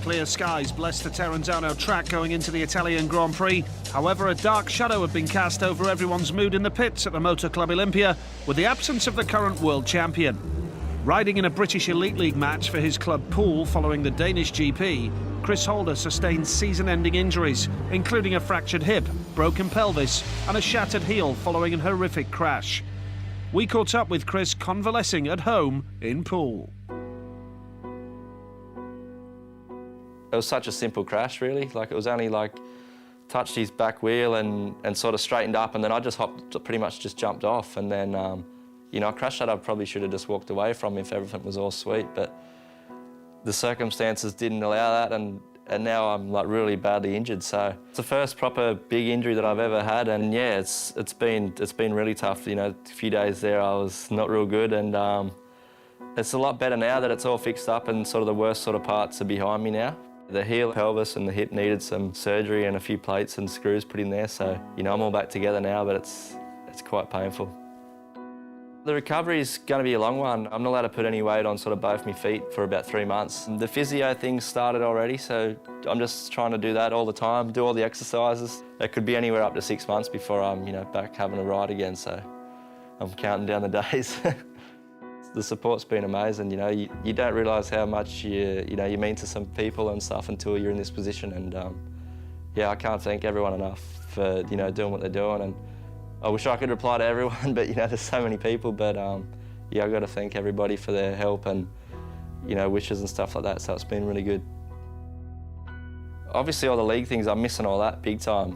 Clear skies blessed the Terranzano track going into the Italian Grand Prix. However, a dark shadow had been cast over everyone's mood in the pits at the Motor Club Olympia with the absence of the current world champion. Riding in a British Elite League match for his club Pool following the Danish GP, Chris Holder sustained season-ending injuries, including a fractured hip, broken pelvis and a shattered heel following an horrific crash. We caught up with Chris convalescing at home in Pool. It was such a simple crash, really. Like, it was only like touched his back wheel and sort of straightened up, and then I just pretty much just jumped off. And then, you know, a crash that I probably should have just walked away from if everything was all sweet, but the circumstances didn't allow that, and now I'm like really badly injured. So it's the first proper big injury that I've ever had, and yeah, it's been really tough. You know, a few days there I was not real good, and it's a lot better now that it's all fixed up and sort of the worst sort of parts are behind me now. The heel, pelvis and the hip needed some surgery and a few plates and screws put in there, so you know, I'm all back together now, but it's quite painful. The recovery is going to be a long one. I'm not allowed to put any weight on sort of both my feet for about 3 months. The physio thing started already, so I'm just trying to do that all the time, do all the exercises. It could be anywhere up to 6 months before I'm, you know, back having a ride again, so I'm counting down the days. The support's been amazing, you know. You don't realise how much you mean to some people and stuff until you're in this position, and yeah, I can't thank everyone enough for, you know, doing what they're doing. And I wish I could reply to everyone, but you know, there's so many people. But yeah, I've got to thank everybody for their help and, you know, wishes and stuff like that. So it's been really good. Obviously, all the league things, I'm missing all that big time.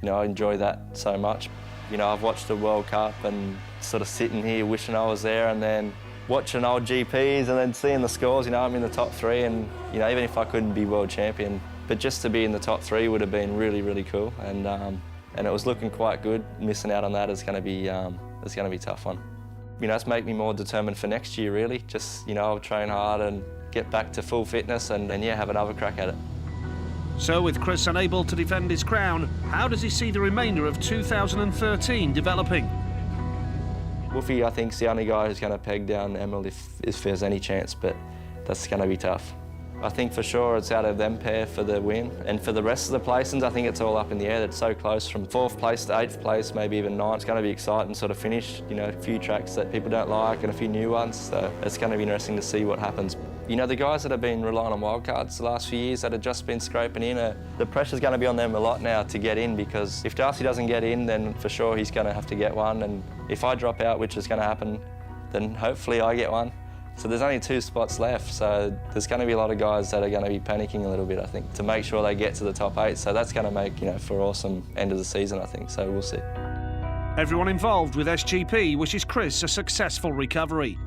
You know, I enjoy that so much. You know, I've watched the World Cup and sort of sitting here wishing I was there, and then watching old GPs and then seeing the scores. You know, I'm in the top 3, and you know, even if I couldn't be world champion, but just to be in the top 3 would have been really, really cool. And it was looking quite good. Missing out on that is going to be a tough one. You know, it's made me more determined for next year, really. Just, you know, I'll train hard and get back to full fitness, and yeah, have another crack at it. So with Chris unable to defend his crown, how does he see the remainder of 2013 developing? Wolfie, I think, is the only guy who's going to peg down Emil if there's any chance, but that's going to be tough. I think for sure it's out of them pair for the win, and for the rest of the placings, I think it's all up in the air. It's so close from 4th place to 8th place, maybe even 9th. It's going to be exciting sort of finish, you know, a few tracks that people don't like and a few new ones, so it's going to be interesting to see what happens. You know, the guys that have been relying on wildcards the last few years that have just been scraping in, the pressure's going to be on them a lot now to get in, because if Darcy doesn't get in, then for sure he's going to have to get one, and if I drop out, which is going to happen, then hopefully I get one. So there's only 2 spots left, so there's going to be a lot of guys that are going to be panicking a little bit, I think, to make sure they get to the top 8. So that's going to make, you know, for an awesome end of the season, I think, so we'll see. Everyone involved with SGP wishes Chris a successful recovery.